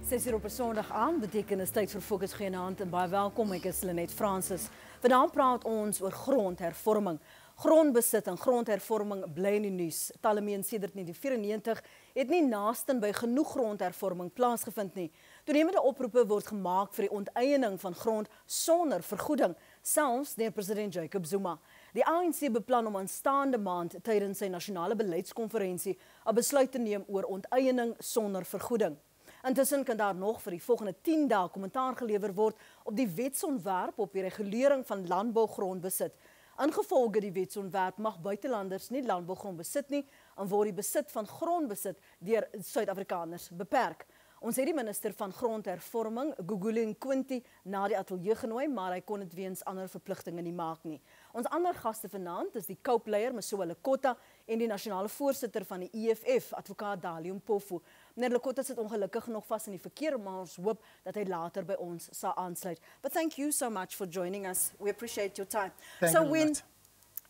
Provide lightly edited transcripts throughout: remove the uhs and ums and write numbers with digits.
6 uur op 'n Sondag aan beteken is tyd vir Fokus genaamd en baie welkom. Ek is Lenet Francis. Vandag praat ons oor grondhervorming. Grondbesit en grondhervorming bly in die nuus. Talle meen sedert 1994 het nie naasten by genoeg grondhervorming plaasgevind nie. Toenemende oproepe word gemaak vir die onteiening van grond sonder vergoeding, selfs deur president Jacob Zuma. Die ANC beplan om aanstaande maand tydens sy nasionale beleidskonferensie 'n besluit te neem oor onteiening sonder vergoeding. Intussen kan daar nog vir die volgende 10 dae kommentaar gelewer word op die wetsontwerp op die regulering van landbougrondbesit. Ingevolge die wetsontwerp mag buitelanders nie landbougrond besit nie en word die besit van grondbesit deur Suid-Afrikaners beperk. Ons het die minister van grondhervorming, Guguling Quinty, na die ateljee genooi, maar hy kon dit weens ander verpligtinge nie maak nie. Ons ander gaste vanaand is die Cope-leier, Mosiuoa Lekota, en die Nasionale Voorsitter van die EFF, advokaat Dali Mpofu. Meneer Lekota sit ongelukkig nog vas in die verkeer, maar ons hoop dat hy later by ons sal aansluit. But thank you so much for joining us. We appreciate your time.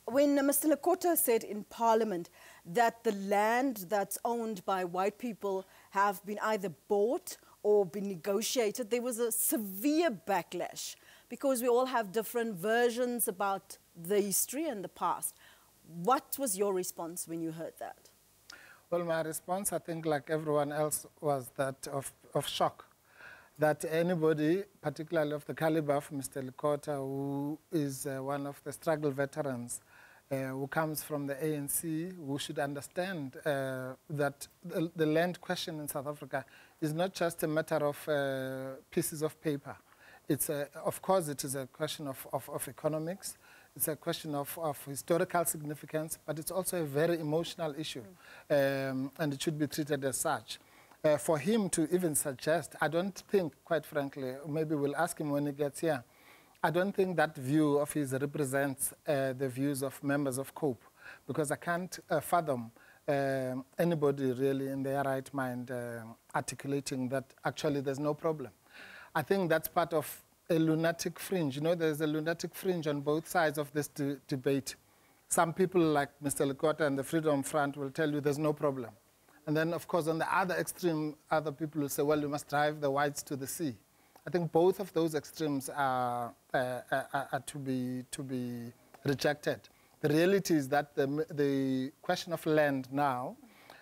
When Mr. Lekota said in Parliament that the land that's owned by white people have been either bought or been negotiated, there was a severe backlash because we all have different versions about the history and the past. What was your response when you heard that? Well, my response, I think, like everyone else, was that of shock. That anybody, particularly of the caliber of Mr. Lekota, who is one of the struggle veterans, who comes from the ANC, who should understand that the land question in South Africa is not just a matter of pieces of paper. It's of course, it is a question of economics. It's a question of historical significance, but it's also a very emotional issue, and it should be treated as such. For him to even suggest, I don't think, quite frankly, maybe we'll ask him when he gets here, I don't think that view of his represents the views of members of Cope, because I can't fathom anybody really in their right mind articulating that actually there's no problem. I think that's part of a lunatic fringe. You know, there's a lunatic fringe on both sides of this debate. Some people like Mr. Lekota and the Freedom Front will tell you there's no problem. And then, of course, on the other extreme, other people will say, well, you must drive the whites to the sea. I think both of those extremes are to be rejected. The reality is that the question of land now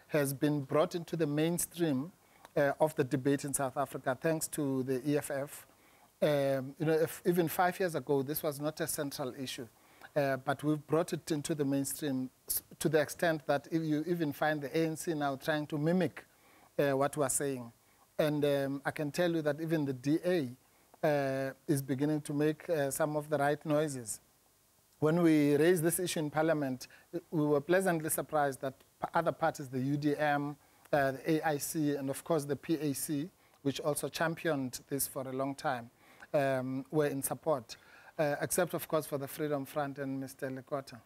has been brought into the mainstream of the debate in South Africa, thanks to the EFF. You know, even 5 years ago, this was not a central issue, but we've brought it into the mainstream to the extent that if you even find the ANC now trying to mimic what we're saying. And I can tell you that even the DA is beginning to make some of the right noises. When we raised this issue in Parliament, we were pleasantly surprised that other parties, the UDM, the AIC, and of course the PAC, which also championed this for a long time, were in support, except of course for the Freedom Front and Mr. Lekota.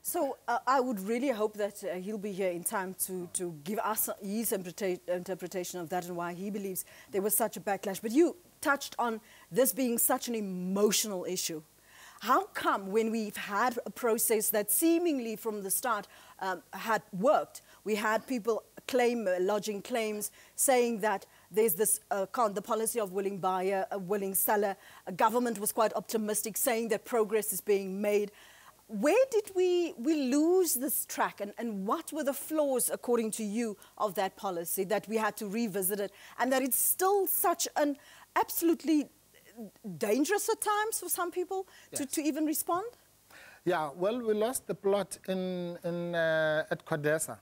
So I would really hope that he'll be here in time to give us his interpretation of that and why he believes there was such a backlash. But you touched on this being such an emotional issue. How come when we've had a process that seemingly from the start had worked, we had people lodging claims saying that there's this the policy of willing buyer, a willing seller. A government was quite optimistic, saying that progress is being made. Where did we lose this track, and what were the flaws, according to you, of that policy that we had to revisit it, and that it's still such an absolutely dangerous at times for some people to even respond? Yeah, well, we lost the plot at CODESA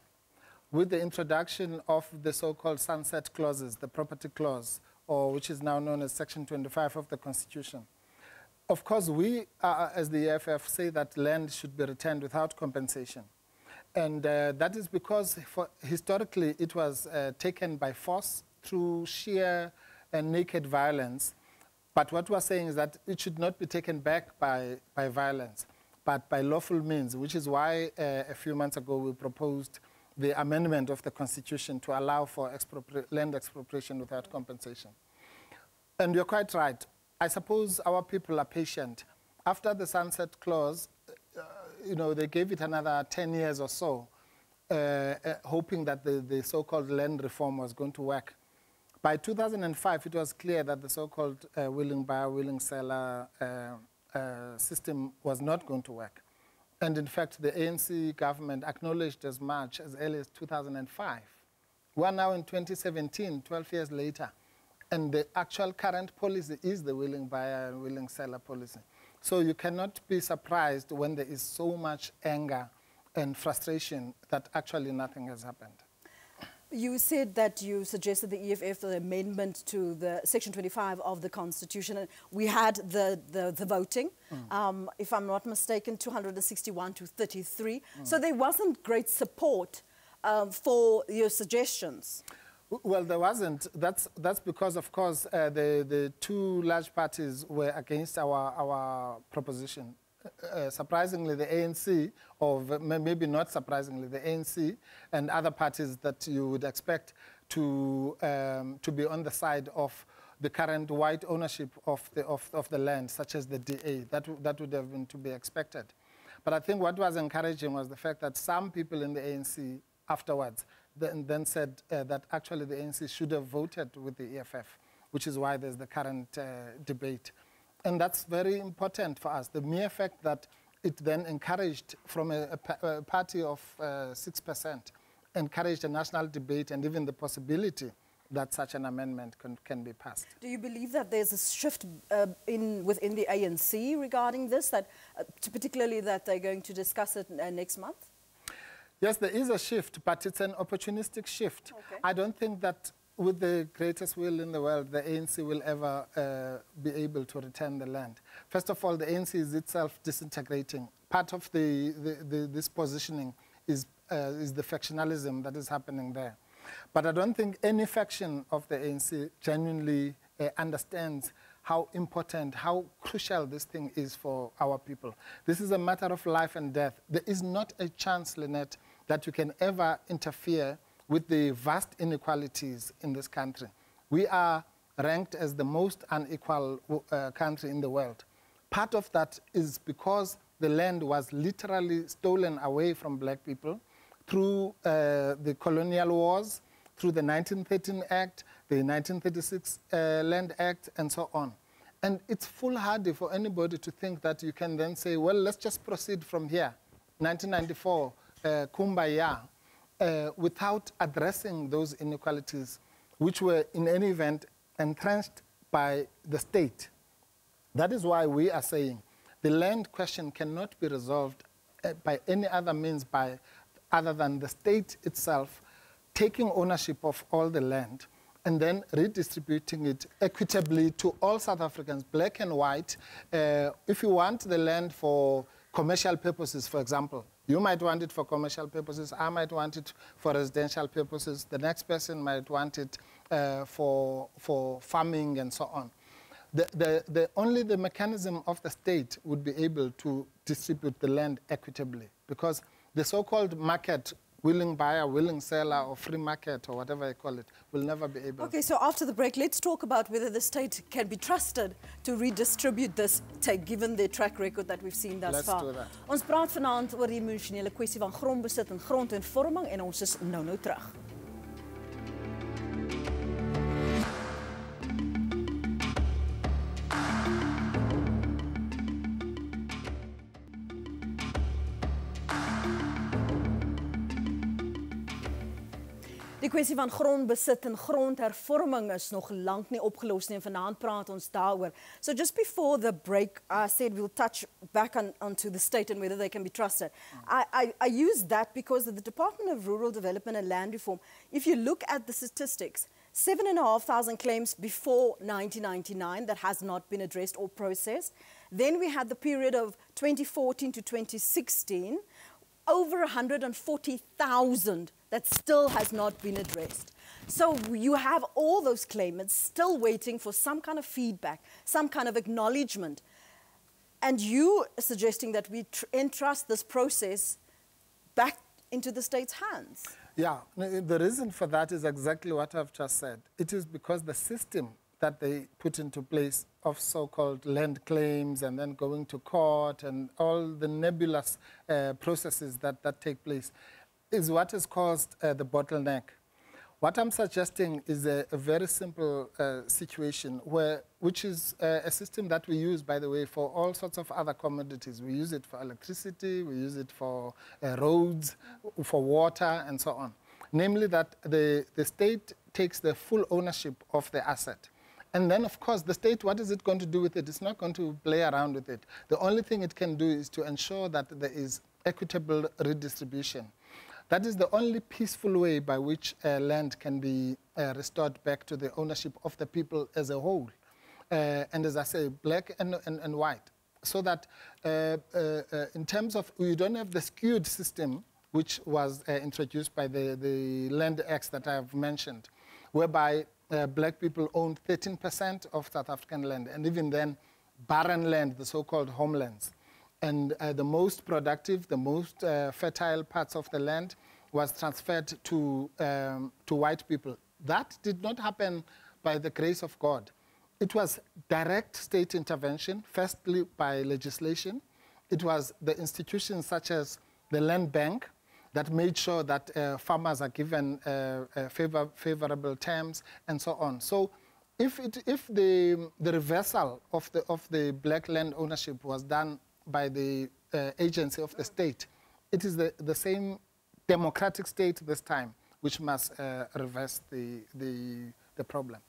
with the introduction of the so-called sunset clauses, the property clause, or which is now known as Section 25 of the Constitution. Of course, we, as the EFF, say that land should be returned without compensation. And that is because historically it was taken by force through sheer and naked violence. But what we're saying is that it should not be taken back by violence, but by lawful means, which is why a few months ago we proposed the amendment of the Constitution to allow for land expropriation without compensation. And you're quite right. I suppose our people are patient. After the sunset clause, you know, they gave it another 10 years or so, hoping that the so-called land reform was going to work. By 2005, it was clear that the so-called willing buyer, willing seller system was not going to work. And in fact, the ANC government acknowledged as much as early as 2005. We're now in 2017, 12 years later, and the actual current policy is the willing buyer and willing seller policy. So you cannot be surprised when there is so much anger and frustration that actually nothing has happened. You said that you suggested the EFF, the amendment to the Section 25 of the Constitution. We had the voting, if I'm not mistaken, 261 to 33. So there wasn't great support for your suggestions. Well, there wasn't. That's because, of course, the two large parties were against our proposition. Surprisingly, the ANC, or maybe not surprisingly, the ANC and other parties that you would expect to be on the side of the current white ownership of the land, such as the DA. That would have been to be expected. But I think what was encouraging was the fact that some people in the ANC afterwards then said that actually the ANC should have voted with the EFF, which is why there's the current debate. And that's very important for us. The mere fact that it then encouraged, from a party of 6%, encouraged a national debate and even the possibility that such an amendment can be passed. Do you believe that there's a shift within the ANC regarding this, that particularly that they're going to discuss it next month? Yes, there is a shift, but it's an opportunistic shift. Okay. I don't think that with the greatest will in the world, the ANC will ever be able to return the land. First of all, the ANC is itself disintegrating. Part of this positioning is the factionalism that is happening there. But I don't think any faction of the ANC genuinely understands how important, how crucial this thing is for our people. This is a matter of life and death. There is not a chance, Lynette, that you can ever interfere with the vast inequalities in this country. We are ranked as the most unequal country in the world. Part of that is because the land was literally stolen away from black people through the colonial wars, through the 1913 Act, the 1936 Land Act, and so on. And it's foolhardy for anybody to think that you can then say, well, let's just proceed from here. 1994, Kumbaya, without addressing those inequalities, which were in any event entrenched by the state. That is why we are saying the land question cannot be resolved by any other means other than the state itself taking ownership of all the land and then redistributing it equitably to all South Africans, black and white. If you want the land for commercial purposes, for example, you might want it for commercial purposes, I might want it for residential purposes, the next person might want it for farming and so on. Only the mechanism of the state would be able to distribute the land equitably, because the so-called market, willing buyer, willing seller, or free market, or whatever I call it, will never be able. Okay, so after the break, let's talk about whether the state can be trusted to redistribute this, given the track record that we've seen thus far. Let's do that. Ons praat vanaand oor die emosionele kwessie van grondbesit en grondhervorming en ons is nou terug. Die kwessie van grondbesit en grondhervorming is nog lank nie opgelos nie en vanaand praat ons daaroor. So just before the break, I said we'll touch back onto the state and whether they can be trusted. I use that because the Department of Rural Development and Land Reform, if you look at the statistics, 7,500 claims before 1999 that has not been addressed or processed. Then we had the period of 2014 to 2016, over 140,000 that still has not been addressed. So you have all those claimants still waiting for some kind of feedback, some kind of acknowledgement. And you are suggesting that we entrust this process back into the state's hands. Yeah, the reason for that is exactly what I've just said. It is because the system that they put into place of so-called land claims and then going to court and all the nebulous processes that take place is what has caused the bottleneck. What I'm suggesting is a very simple situation which is a system that we use, by the way, for all sorts of other commodities. We use it for electricity, we use it for roads, for water, and so on. Namely that the state takes the full ownership of the asset. And then, of course, the state, what is it going to do with it? It's not going to play around with it. The only thing it can do is to ensure that there is equitable redistribution. That is the only peaceful way by which land can be restored back to the ownership of the people as a whole. And as I say, black and white. So that in terms of, you don't have the skewed system, which was introduced by the Land Acts that I have mentioned, whereby black people owned 13% of South African land, and even then, barren land, the so-called homelands. And the most productive, the most fertile parts of the land was transferred to white people. That did not happen by the grace of God. It was direct state intervention, firstly by legislation. It was the institutions such as the Land Bank that made sure that farmers are given favorable terms and so on. So if the reversal of the black land ownership was done by the agency of the state, it is the same democratic state this time which must reverse the problem.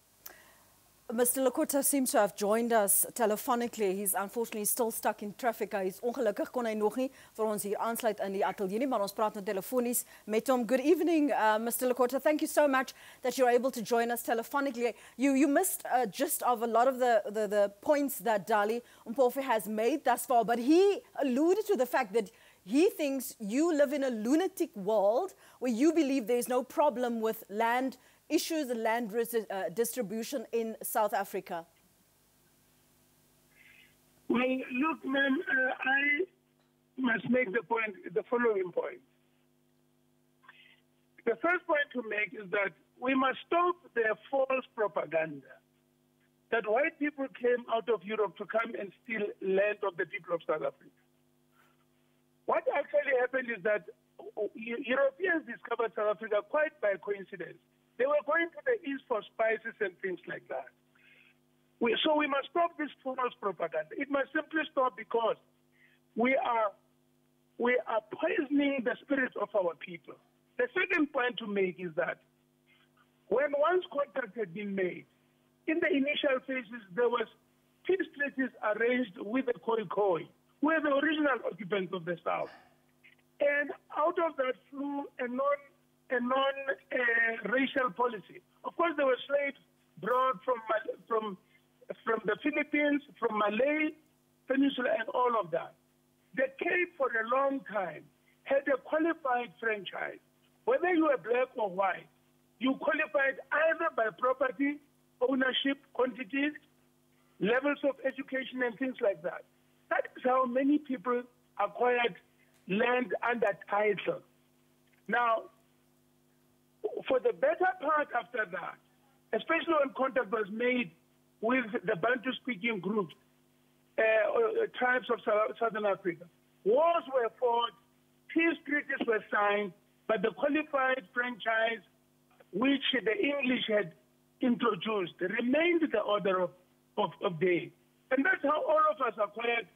Mr. Lekota seems to have joined us telephonically. He's unfortunately still stuck in traffic. He's ongelukkig kon hy nog nie vir ons hier aansluit in die ateljee nie, maar ons praat nou telefonies met hom. Good evening, Mr. Lekota. Thank you so much that you're able to join us telephonically. You missed just of a lot of the points that Dali Mpofu has made thus far, but he alluded to the fact that he thinks you live in a lunatic world where you believe there's no problem with land issues and land distribution in South Africa. Well, look, ma'am, I must make the following point. The first point to make is that we must stop the false propaganda that white people came out of Europe to come and steal land of the people of South Africa. What actually happened is that Europeans discovered South Africa quite by coincidence. They were going to the east for spices and things like that. So we must stop this false propaganda. It must simply stop because we are poisoning the spirit of our people. The second point to make is that when once contact had been made, in the initial phases, there was peace treaties arranged with the Khoi, who were the original occupants of the South. And out of that flew a non-racial policy. Of course, there were slaves brought from the Philippines, from Malay Peninsula, and all of that. The Cape, for a long time, had a qualified franchise. Whether you were black or white, you qualified either by property, ownership, quantities, levels of education, and things like that. That is how many people acquired land under title. Now, for the better part after that, especially when contact was made with the Bantu-speaking groups, tribes of Southern Africa, wars were fought, peace treaties were signed, but the qualified franchise, which the English had introduced, remained the order of day. And that's how all of us acquired,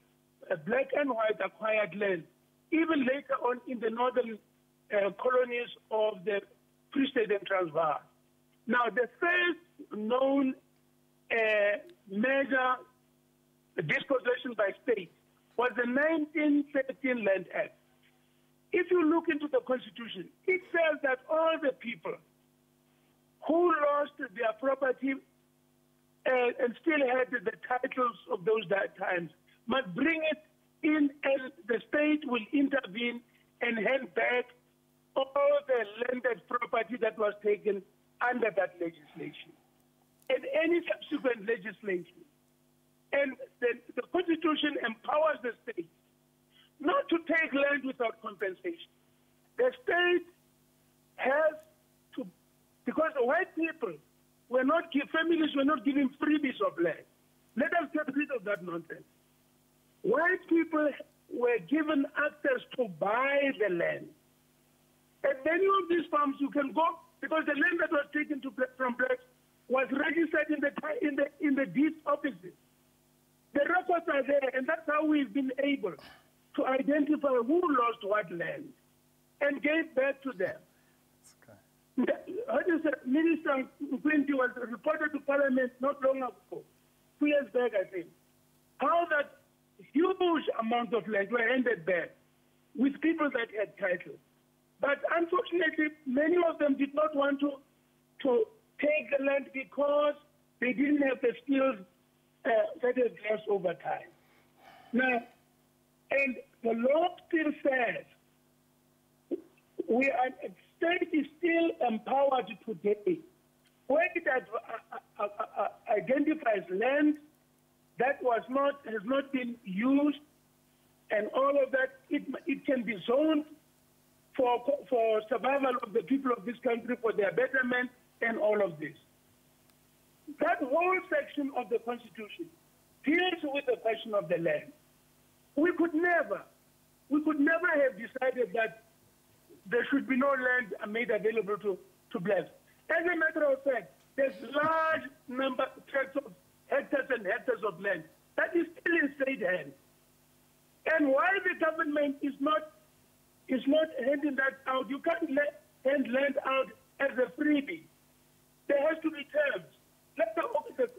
black and white acquired land, even later on in the northern colonies of the Free State and Transvaal. Now, the first known major dispossession by state was the 1913 Land Act. If you look into the Constitution, it says that all the people who lost their property and still had the titles of those times must bring it in, and the state will intervene and hand back all the landed property that was taken under that legislation and any subsequent legislation. And the Constitution empowers the state not to take land without compensation. The state has to, because the white people were not, families were not given freebies of land. Let us get rid of that nonsense. White people were given access to buy the land. And many of these farms, you can go, because the land that was taken from blacks was registered in the deed offices. The records are there, and that's how we've been able to identify who lost what land and gave back to them. Minister Mpofu was reported to Parliament not long ago, 2 years back, I think, how that huge amount of land were handed back with people that had title. But unfortunately, many of them did not want to take the land because they didn't have the skills that have lost over time. Now, and the law still says the state is still empowered today. When it identifies land that has not been used and all of that, it can be zoned for survival of the people of this country, for their betterment and all of this. That whole section of the Constitution deals with the question of the land. We could never have decided that there should be no land made available to blacks. As a matter of fact, there's large tracts of hectares and hectares of land that is still in state hands. And while the government is not handing that out, you can't hand land out as a freebie. There has to be terms. Let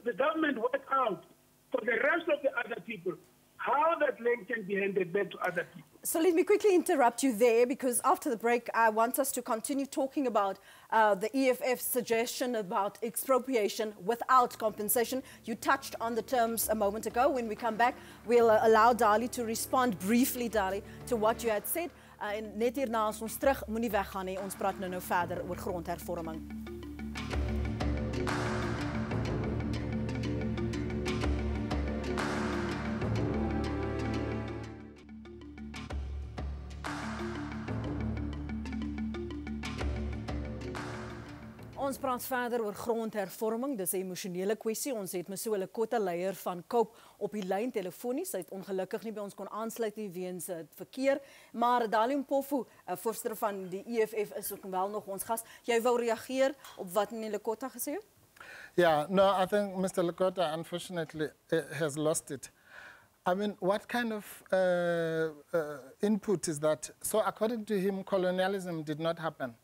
the government work out for the rest of the other people how that land can be handed back to other people. So let me quickly interrupt you there, because after the break, I want us to continue talking about the EFF's suggestion about expropriation without compensation. You touched on the terms a moment ago. When we come back, we'll allow Dali to respond briefly, Dali, to what you had said. En net hierna as ons terug, moenie weggaan nie. Ons praat nou verder oor grondhervorming. Ons praat verder oor grondhervorming. Dis 'n emosionele kwessie. Ons het Lekota van Cope op die lyn telefonies. Hy het ongelukkig nie by ons kon aansluit nie weens verkeer, maar Dali Mpofu, voorsitter van die EFF, is ook wel nog ons gas. Jy wou reageer op wat meneer Lekota gesê het? Yeah, no, I think Mr. Lekota unfortunately has lost it. I mean, what kind of input is that? So according to him, colonialism did not happen.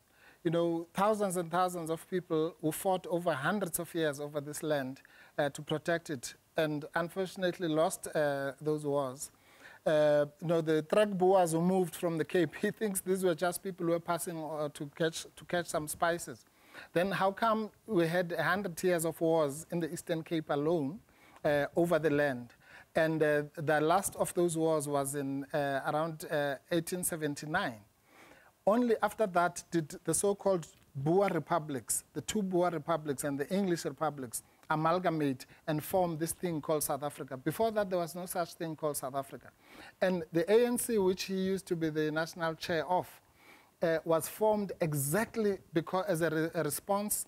You know, thousands and thousands of people who fought over hundreds of years over this land to protect it, and unfortunately lost those wars. You know, the truck boers who moved from the Cape, he thinks these were just people who were passing to catch some spices. Then how come we had 100 years of wars in the Eastern Cape alone over the land? And the last of those wars was in around 1879. Only after that did the so-called Boer republics, the two Boer republics and the English republics, amalgamate and form this thing called South Africa. Before that, there was no such thing called South Africa. And the ANC, which he used to be the national chair of, was formed exactly because as a response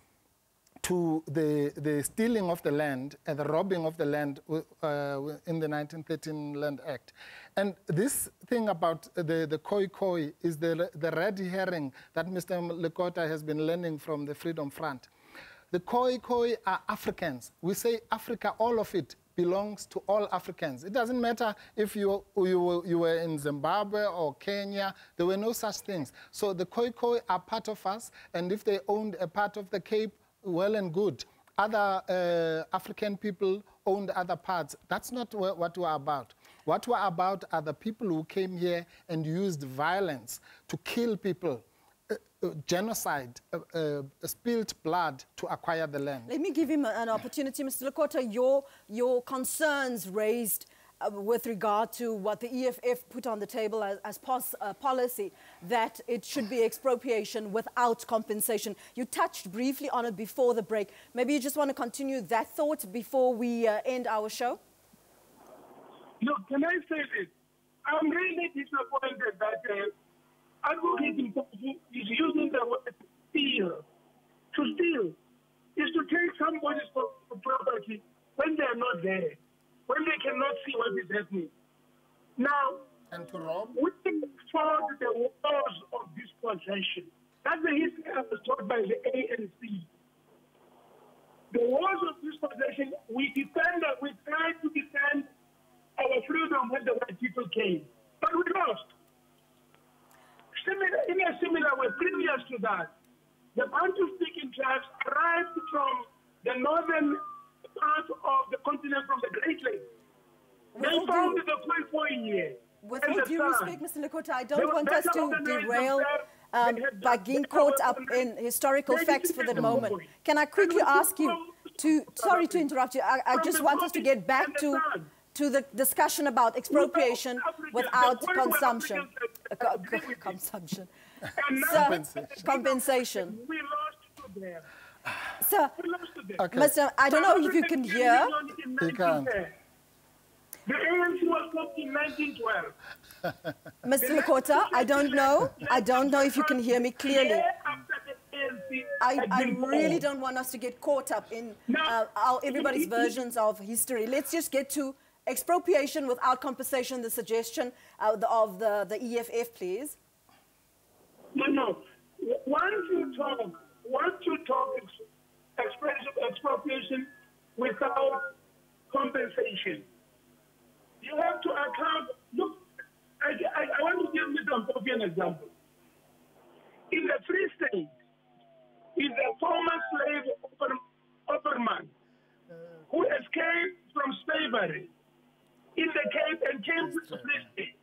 to the stealing of the land and the robbing of the land in the 1913 Land Act. And this thing about the koi is the red herring that Mr. Lekota has been learning from the Freedom Front. The koi are Africans. We say Africa, all of it belongs to all Africans. It doesn't matter if you were in Zimbabwe or Kenya. There were no such things. So the koi are part of us, and if they owned a part of the Cape, well and good. Other African people owned other parts. That's not what we're about. What we're about are the people who came here and used violence to kill people, genocide, spilled blood to acquire the land. Let me give him an opportunity, Mr. Lekota. Your concerns raised with regard to what the EFF put on the table as policy, that it should be expropriation without compensation. You touched briefly on it before the break. Maybe you just want to continue that thought before we end our show? Look, can I say this? I'm really disappointed that Advocate Mpofu is using the word steal. To steal is to take somebody's property when they are not there, when they cannot see what is happening. Now, and to rob? we fought the wars of dispossession. That's the history I was taught by the ANC. The wars of dispossession, we tried to defend our freedom when the white people came, but we lost. In a similar way, previous to that, the Bantu-speaking tribes arrived from the northern part of the continent, from the Great Lakes. They founded the Khoikhoi. With all due respect, Mr. Lekota, I don't want us to derail by getting caught up in historical facts for the moment. Can I quickly ask you to, sorry to interrupt you, I just want us to get back to the discussion about expropriation without consumption. Compensation. We lost to them. Sir, Okay. Mr. I don't know if you can hear. You can. The ANC was formed in 1912. Mr. Lekota, I don't know if you can hear me clearly. I really don't want us to get caught up in everybody's versions of history. Let's just get to expropriation without compensation, the suggestion of the EFF, please. No. Once you talk expropriation without compensation, you have to account. Look, I want to give Mr. Mpofu an example. In the Free State, is a former slave Opperman who escaped from slavery in the Cape and came to the Free State.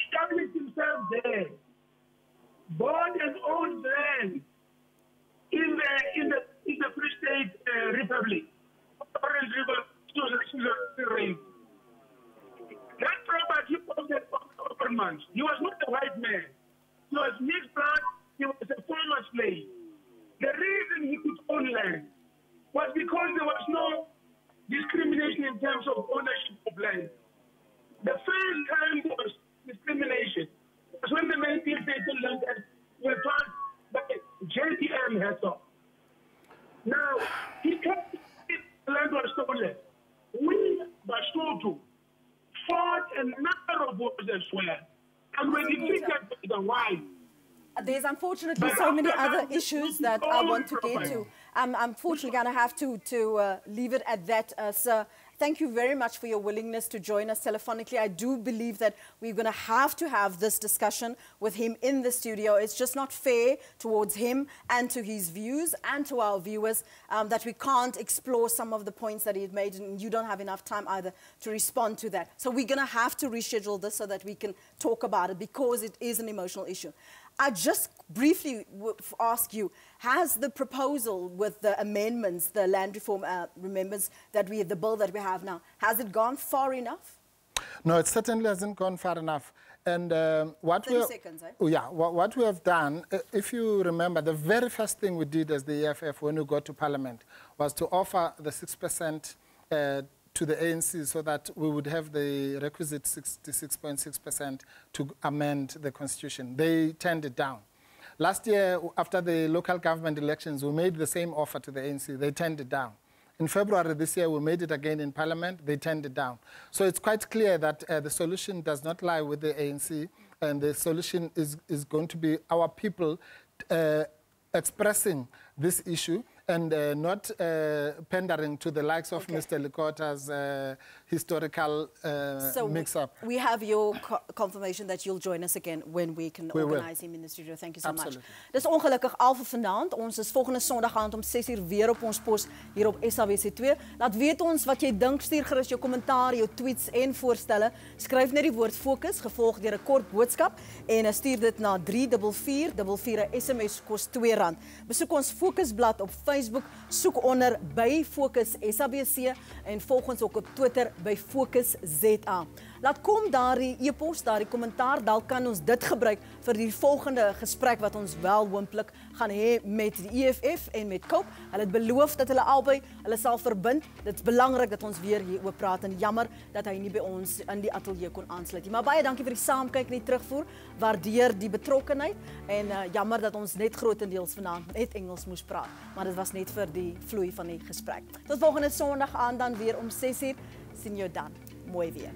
Established himself there, bought and owned land in the Free State Republic, Orange River range. That property of the Opperman, he was not a white man. He was mixed blood. He was a former slave. The reason he could own land was because there was no discrimination in terms of ownership of land. The first time there was discrimination was when the 19th century land were passed by J.D.M. Herzog. Now, he kept the land was stolen. We, Basotho, fought a number of wars as well, and were defeated by the whites. There's unfortunately so many other issues that I want to get to. I'm unfortunately going to have to leave it at that. Sir, thank you very much for your willingness to join us telephonically. I do believe that we're going to have this discussion with him in the studio. It's just not fair towards him and to his views and to our viewers that we can't explore some of the points that he had made, and you don't have enough time either to respond to that. So we're going to have to reschedule this so that we can talk about it, because it is an emotional issue. I just briefly ask you, has the proposal with the amendments, the land reform amendments the bill that we have now, has it gone far enough? No, it certainly hasn't gone far enough. And what 30 seconds, eh? Yeah, what we have done, if you remember, the very first thing we did as the EFF when we got to Parliament was to offer the 6% to the ANC so that we would have the requisite 66.6% to amend the Constitution. They turned it down. Last year, after the local government elections, we made the same offer to the ANC. They turned it down. In February this year, we made it again in Parliament. They turned it down. So it's quite clear that the solution does not lie with the ANC, and the solution is going to be our people expressing this issue and not pandering to the likes of Mr. Lekota's historical mix-up. We have your confirmation that you'll join us again when we can organize him in the studio. Thank you so much. Dis ongelukkig al vir vanaand. Ons is volgende Sondag aand om 6uur weer op ons pos hier op SABC 2. Laat weet ons wat jy dink. Stuur gerus jou kommentaar, jou tweets en voorstelle. Skryf net die woord Fokus gevolg deur 'n kort boodskap en stuur dit na 34444. 'n SMS kos R2. Besoek ons Fokusblad op Facebook, soek onder by Fokus SABC en volg ons ook op Twitter by Fokus ZA. Laat kom daardie e-pos, daardie kommentaar, dalk kan ons dit gebruik vir die volgende gesprek wat ons wel hoopelik gaan hê met die EFF en met Cope. Hulle het beloof dat hulle albei hulle sal verbind. Dit is belangrik dat ons weer hieroor praat en jammer dat hy nie by ons in die ateljee kon aansluit nie. Maar baie dankie vir die saamkyk en die terugvoer. Waardeer die betrokkenheid en jammer dat ons net grootendeels vanaand net Engels moes praat, maar dit was net vir die vloei van die gesprek. Tot volgende Sondag aan dan weer om 6uur. Sien jou dan. Mooi weer.